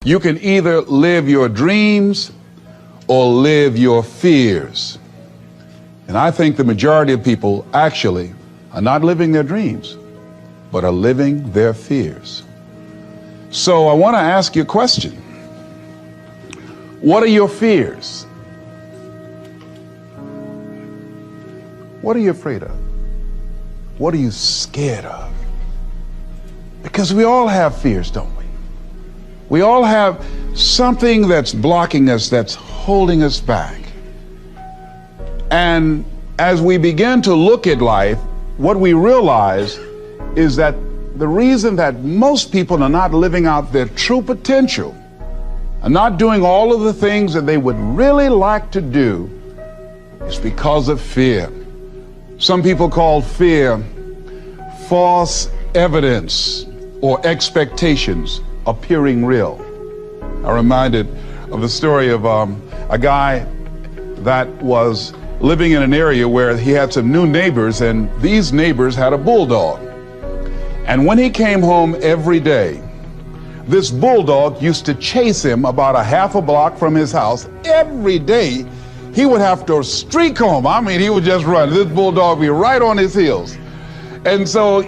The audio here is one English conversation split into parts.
You can either live your dreams or live your fears. And I think the majority of people actually are not living their dreams, but are living their fears. So I want to ask you a question. What are your fears? What are you afraid of? What are you scared of? Because we all have fears, don't we? We all have something that's blocking us, that's holding us back. And as we begin to look at life, what we realize is that the reason that most people are not living out their true potential, are not doing all of the things that they would really like to do, is because of fear. Some people call fear false evidence or expectations appearing real. I'm reminded of the story of a guy that was living in an area where he had some new neighbors, and these neighbors had a bulldog. And when he came home every day, this bulldog used to chase him about a half a block from his house. Every day, he would have to streak home. I mean, he would just run. This bulldog would be right on his heels. And so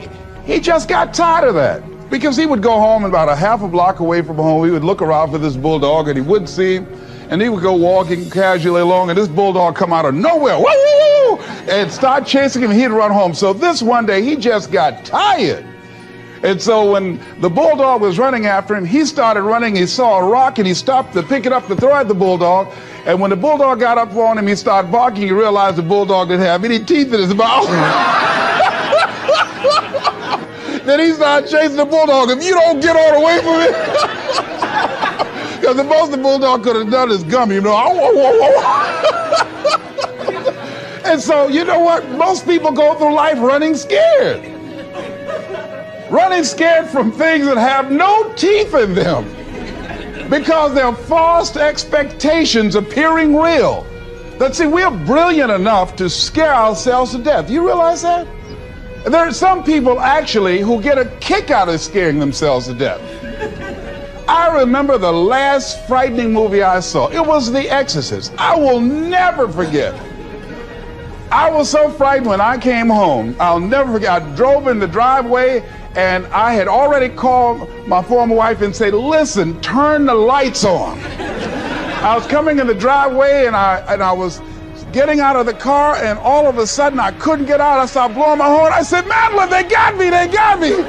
he just got tired of that, because he would go home about a half a block away from home. He would look around for this bulldog and he wouldn't see him. And he would go walking casually along, and this bulldog come out of nowhere, woo, woo, woo, and start chasing him, and he'd run home. So this one day, he just got tired. And so when the bulldog was running after him, he started running. He saw a rock, and he stopped to pick it up to throw at the bulldog. And when the bulldog got up on him, he started barking. He realized the bulldog didn't have any teeth in his mouth. Then he started chasing the bulldog. If you don't get on away from it. Because the most the bulldog could have done is gum, you know. And so, you know what? Most people go through life running scared. Running scared from things that have no teeth in them. Because they're false expectations appearing real. That, see, we're brilliant enough to scare ourselves to death. You realize that? There are some people actually who get a kick out of scaring themselves to death. I remember the last frightening movie I saw. It was The Exorcist. I will never forget. I was so frightened when I came home. I'll never forget. I drove in the driveway, and I had already called my former wife and said, listen, turn the lights on. I was coming in the driveway, and I was getting out of the car, and all of a sudden I couldn't get out. I started blowing my horn. I said, Madeline, they got me, they got me.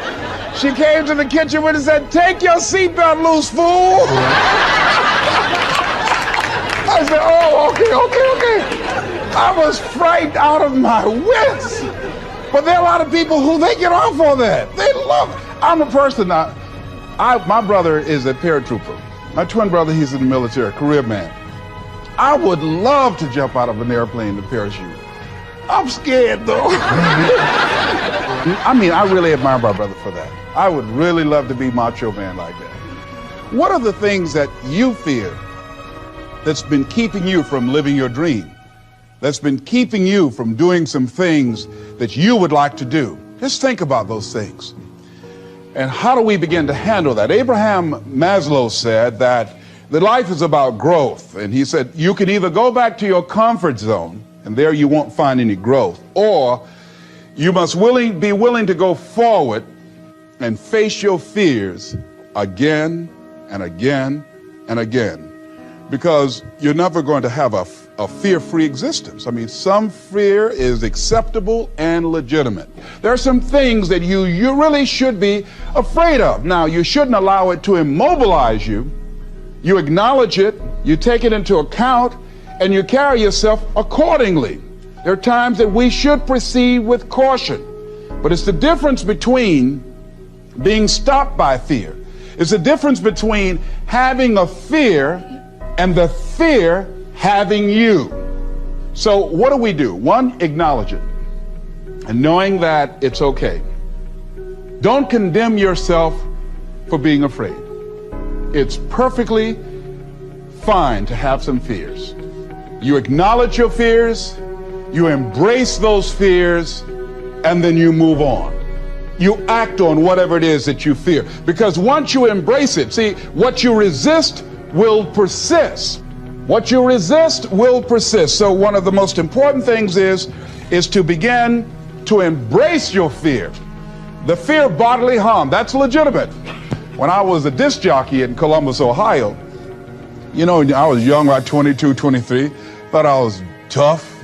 She came to the kitchen with and said, take your seatbelt loose, fool. I said, oh, okay. I was frightened out of my wits. But there are a lot of people who they get off on that. They love it. I'm a person, my brother is a paratrooper. My twin brother, he's in the military, career man. I would love to jump out of an airplane to parachute. I'm scared, though. I mean, I really admire my brother for that. I would really love to be macho man like that. What are the things that you fear that's been keeping you from living your dream? That's been keeping you from doing some things that you would like to do? Just think about those things. And how do we begin to handle that? Abraham Maslow said that life is about growth. And he said, you can either go back to your comfort zone, and there you won't find any growth, or you must be willing to go forward and face your fears again and again and again, because you're never going to have a fear-free existence. I mean, some fear is acceptable and legitimate. There are some things that you really should be afraid of. Now, you shouldn't allow it to immobilize you. You acknowledge it, you take it into account, and you carry yourself accordingly. There are times that we should proceed with caution, but it's the difference between being stopped by fear. It's the difference between having a fear and the fear having you. So what do we do? One, acknowledge it, and knowing that it's okay. Don't condemn yourself for being afraid. It's perfectly fine to have some fears. You acknowledge your fears, you embrace those fears, and then you move on. you act on whatever it is that you fear. Because once you embrace it, see, what you resist will persist. What you resist will persist. So one of the most important things is to begin to embrace your fear. The fear of bodily harm, that's legitimate. When I was a disc jockey in Columbus, Ohio, you know, I was young, like 22, 23, thought I was tough,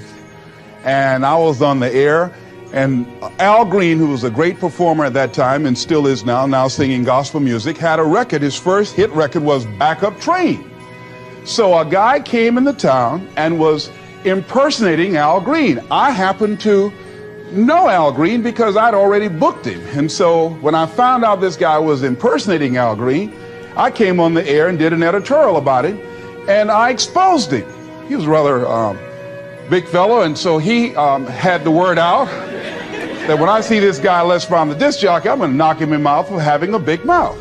and I was on the air, and Al Green, who was a great performer at that time and still is now singing gospel music, had a record. His first hit record was Back Up Train. So a guy came into town and was impersonating Al Green. I happened to know Al Green because I'd already booked him. And so when I found out this guy was impersonating Al Green, I came on the air and did an editorial about him, and I exposed him. He was a rather big fellow, and so he had the word out that when I see this guy Les Brown, the disc jockey, I'm going to knock him in the mouth for having a big mouth.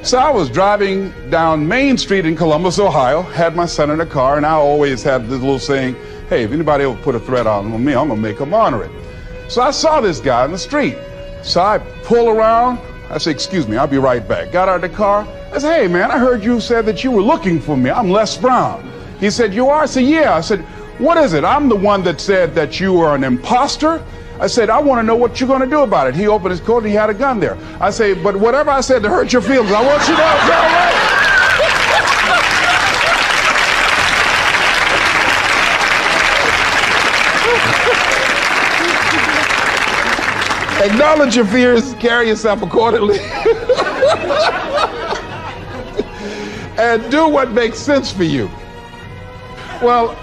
So I was driving down Main Street in Columbus, Ohio, had my son in the car, and I always had this little saying, hey, if anybody ever put a threat on me, I'm going to make them honor it. So I saw this guy in the street. So I pull around. I said, excuse me, I'll be right back. Got out of the car. I said, hey, man, I heard you said that you were looking for me. I'm Les Brown. He said, you are? I said, yeah. I said, what is it? I'm the one that said that you were an imposter. I said, I want to know what you're going to do about it. He opened his coat and he had a gun there. I say, but whatever I said to hurt your feelings, I want you to know it's all right. Acknowledge your fears, carry yourself accordingly, and do what makes sense for you. Well,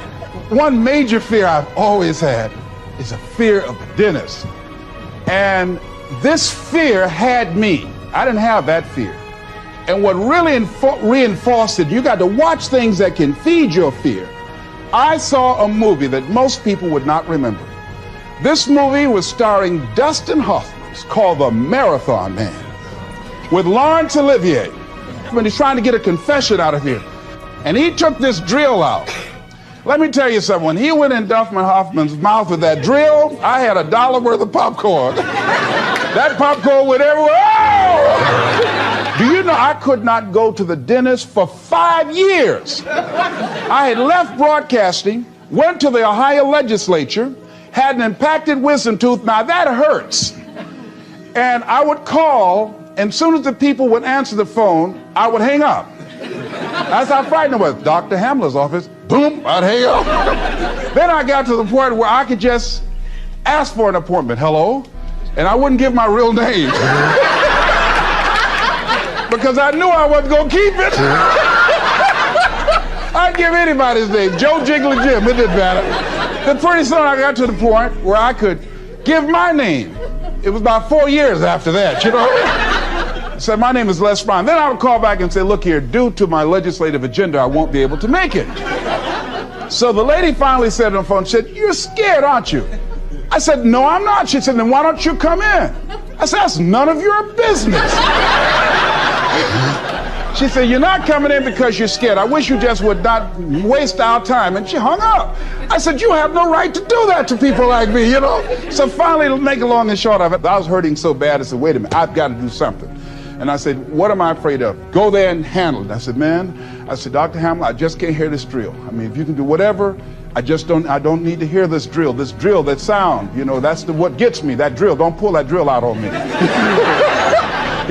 one major fear I've always had is a fear of the dentist. And this fear had me. I didn't have that fear. And what really reinforced it, you got to watch things that can feed your fear. I saw a movie that most people would not remember. This movie was starring Dustin Hoffman. It's called The Marathon Man, with Laurence Olivier. When he's trying to get a confession out of here, and he took this drill out. Let me tell you something. When he went in Dustin Hoffman's mouth with that drill, I had $1 worth of popcorn. That popcorn went everywhere. Oh! Do you know I could not go to the dentist for 5 years? I had left broadcasting, went to the Ohio legislature, had an impacted wisdom tooth. Now that hurts. And I would call, and as soon as the people would answer the phone, I would hang up. That's how frightened I was. Dr. Hamler's office, boom, I'd hang up. Then I got to the point where I could just ask for an appointment. Hello? And I wouldn't give my real name. Because I knew I wasn't going to keep it. I'd give anybody's name. Joe Jiggly Jim, it didn't matter. Then pretty soon I got to the point where I could give my name. It was about 4 years after that, you know? I said, my name is Les Brown. Then I would call back and say, look here, due to my legislative agenda, I won't be able to make it. So the lady finally said on the phone, she said, you're scared, aren't you? I said, no, I'm not. She said, then why don't you come in? I said, that's none of your business. She said, you're not coming in because you're scared. I wish you just would not waste our time. And she hung up. I said, you have no right to do that to people like me, you know? So finally, to make it long and short of it, I was hurting so bad, I said, wait a minute, I've got to do something. And I said, what am I afraid of? Go there and handle it. I said, man, I said, Dr. Hamler, I just can't hear this drill. I mean, if you can do whatever, I don't need to hear this drill, that sound, you know, that's what gets me, that drill. Don't pull that drill out on me.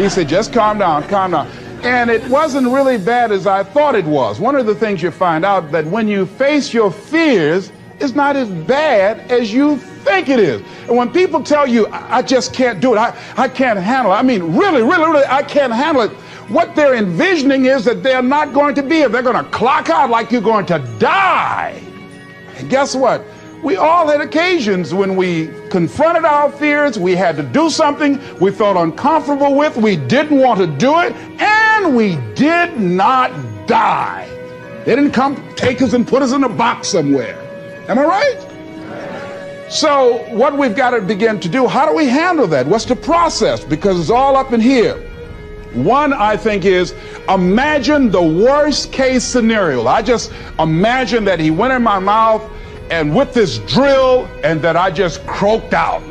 He said, just calm down, calm down. And it wasn't really bad as I thought it was. One of the things you find out that when you face your fears, it's not as bad as you think it is. And when people tell you, I just can't do it, I can't handle it, I mean, really, I can't handle it, what they're envisioning is that they're not going to be here. They're going to clock out like you're going to die. And guess what? We all had occasions when we confronted our fears, we had to do something we felt uncomfortable with, we didn't want to do it, and we did not die. They didn't come take us and put us in a box somewhere. Am I right? So what we've got to begin to do, how do we handle that? What's the process? Because it's all up in here. One, I think, is imagine the worst case scenario. I just imagine that he went in my mouth and with this drill and that I just croaked out.